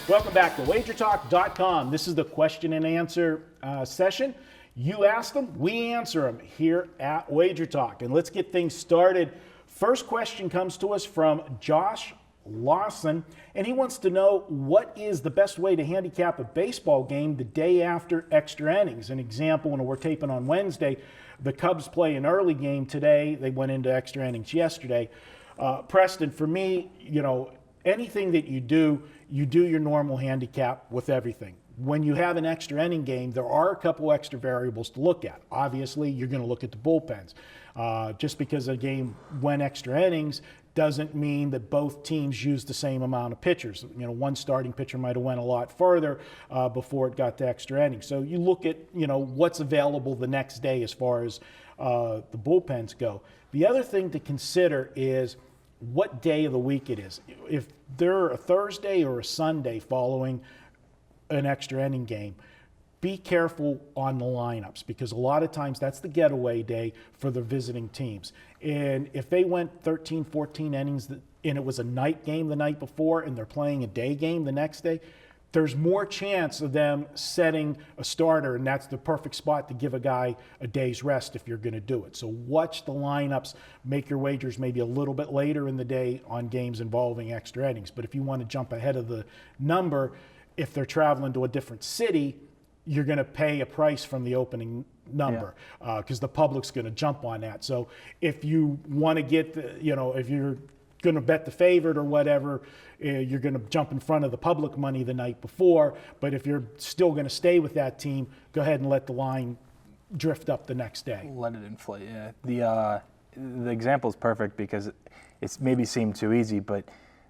Welcome back to wagertalk.com. This is the question and answer session. You ask them, we answer them here at Wager Talk. And let's get things started. First question comes to us from Josh Lawson, and he wants to know what is the best way to handicap a baseball game the day after extra innings. An example, when we're taping on Wednesday, the Cubs play an early game today. They went into extra innings yesterday. Preston, for me, anything that you do your normal handicap with everything. When you have an extra inning game, there are a couple extra variables to look at. Obviously, you're going to look at the bullpens. Just because a game went extra innings doesn't mean that both teams use the same amount of pitchers. One starting pitcher might have went a lot further before it got to extra innings. So you look at, what's available the next day as far as the bullpens go. The other thing to consider is what day of the week it is. If they're a Thursday or a Sunday following an extra inning game, be careful on the lineups, because a lot of times that's the getaway day for the visiting teams. And if they went 13, 14 innings and it was a night game the night before and they're playing a day game the next day, there's more chance of them setting a starter, and that's the perfect spot to give a guy a day's rest if you're going to do it. So watch the lineups, make your wagers maybe a little bit later in the day on games involving extra innings. But if you want to jump ahead of the number, if they're traveling to a different city, you're going to pay a price from the opening number because the public's going to jump on that. So if you want to get, if you're going to bet the favorite or whatever, you're going to jump in front of the public money the night before. But if you're still going to stay with that team, go ahead and let the line drift up the next day. Let it inflate, yeah. The example is perfect because it's maybe seemed too easy, but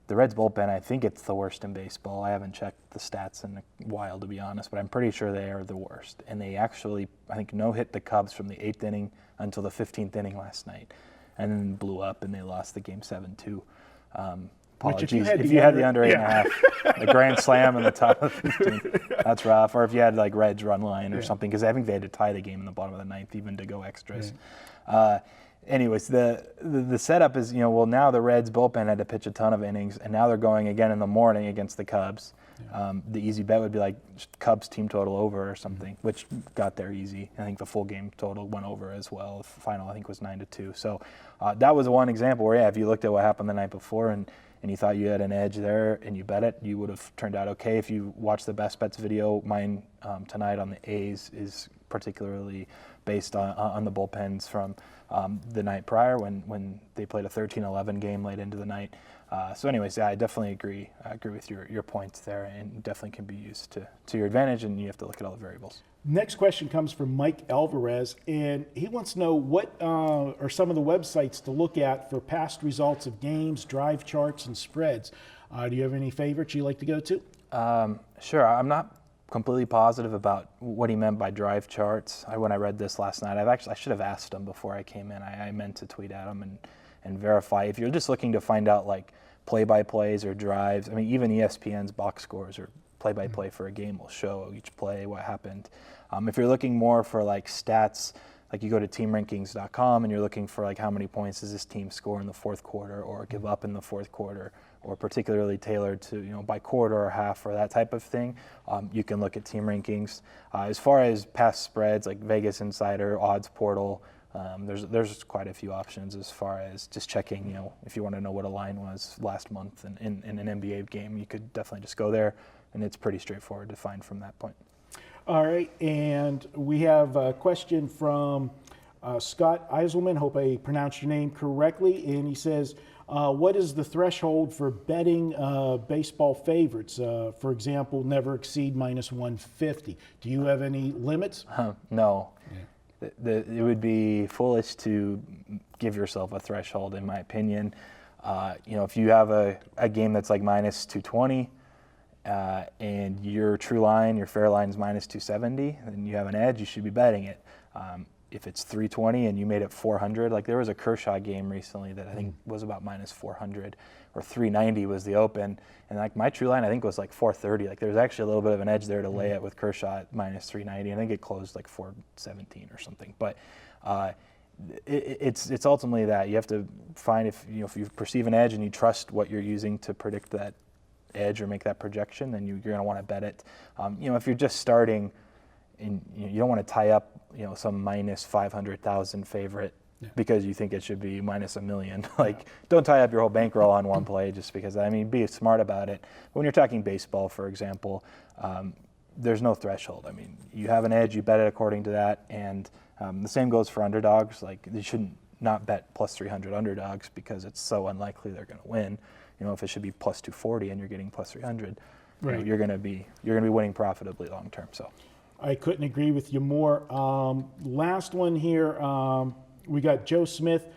the Reds bullpen, I think it's the worst in baseball. I haven't checked the stats in a while, to be honest, but I'm pretty sure they are the worst. And they actually, I think, no-hit the Cubs from the 8th inning until the 15th inning last night, and then blew up and they lost the game 7-2. Apologies. If you had the under 8.5, the grand slam in the top of 15, that's rough. Or if you had like Reds run line or something, because I think they had to tie the game in the bottom of the 9th even to go extras. Anyways, the setup is, now the Reds bullpen had to pitch a ton of innings, and now they're going again in the morning against the Cubs. The easy bet would be like Cubs team total over or something, which got there easy. I think the full game total went over as well. The final, I think, was 9-2. So that was one example where, if you looked at what happened the night before and you thought you had an edge there and you bet it, you would have turned out okay. If you watch the best bets video, mine tonight on the A's is particularly based on the bullpens from the night prior when they played a 13-11 game late into the night. So anyways, I definitely agree. I agree with your points there, and definitely can be used to your advantage, and you have to look at all the variables. Next question comes from Mike Alvarez, and he wants to know what are some of the websites to look at for past results of games, drive charts, and spreads. Do you have any favorites you like to go to? Sure. I'm not completely positive about what he meant by drive charts. When I read this last night, I should have asked him before I came in. I meant to tweet at him and verify. If you're just looking to find out like play-by-plays or drives, I mean, even ESPN's box scores or play-by-play for a game will show each play, what happened. If you're looking more for like stats, like you go to teamrankings.com and you're looking for like how many points does this team score in the fourth quarter or give up in the fourth quarter, or particularly tailored to, by quarter or half or that type of thing, you can look at Team Rankings. As far as past spreads, like Vegas Insider, Odds Portal, there's quite a few options as far as just checking, if you want to know what a line was last month in an NBA game, you could definitely just go there, and it's pretty straightforward to find from that point. All right, and we have a question from Scott Eiselman. Hope I pronounced your name correctly. And he says, what is the threshold for betting baseball favorites? For example, never exceed minus 150. Do you have any limits? No. Yeah. It would be foolish to give yourself a threshold, in my opinion. If you have a game that's like minus 220, and your true line, your fair line is minus 270, then you have an edge, you should be betting it. If it's 320 and you made it 400, like there was a Kershaw game recently that I think was about minus 400, or 390 was the open, and like my true line I think was like 430. Like there was actually a little bit of an edge there to lay it with Kershaw at minus 390. I think it closed like 417 or something. But it's ultimately that you have to find if you perceive an edge and you trust what you're using to predict that edge or make that projection, then you're going to want to bet it. If you're just starting, and you don't want to tie up, some minus 500,000 favorite because you think it should be minus $1 million. Don't tie up your whole bankroll on one play just because. Be smart about it. When you're talking baseball, for example, there's no threshold. You have an edge, you bet it according to that, and the same goes for underdogs. You shouldn't not bet plus 300 underdogs because it's so unlikely they're going to win. If it should be plus 240 and you're getting plus 300, right. You're going to be winning profitably long term. So I couldn't agree with you more. Last one here, we got Joe Smith.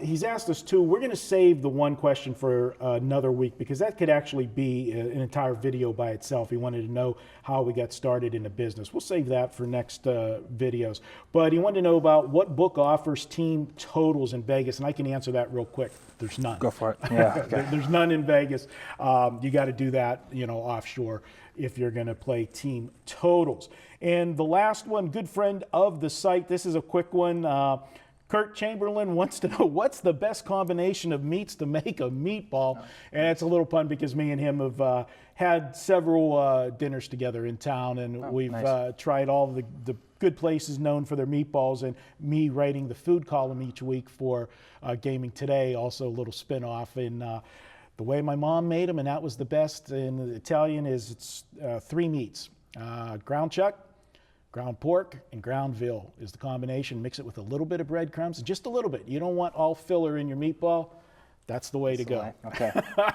He's asked us too. We're going to save the one question for another week because that could actually be an entire video by itself. He wanted to know how we got started in the business. We'll save that for next videos. But he wanted to know about what book offers team totals in Vegas, and I can answer that real quick. There's none. Go for it. Yeah. Okay. There's none in Vegas. You got to do that, offshore if you're going to play team totals. And the last one, good friend of the site. This is a quick one. Kurt Chamberlain wants to know what's the best combination of meats to make a meatball. And it's a little pun because me and him have had several dinners together in town, and we've tried all the good places known for their meatballs, and me writing the food column each week for Gaming Today, also a little spin-off in the way my mom made them, and that was the best. In the Italian it's 3 meats, ground chuck, ground pork, and ground veal is the combination. Mix it with a little bit of breadcrumbs, just a little bit. You don't want all filler in your meatball. That's the way to go. Okay.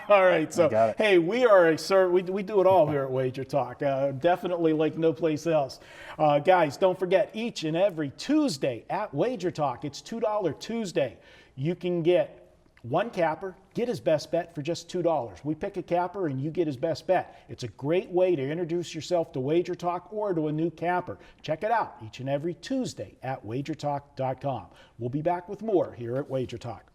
All right. So, hey, we are we do it all here at Wager Talk. Definitely like no place else. Guys, don't forget, each and every Tuesday at Wager Talk, it's $2 Tuesday. You can get one capper, get his best bet for just $2. We pick a capper and you get his best bet. It's a great way to introduce yourself to Wager Talk or to a new capper. Check it out each and every Tuesday at wagertalk.com. We'll be back with more here at Wager Talk.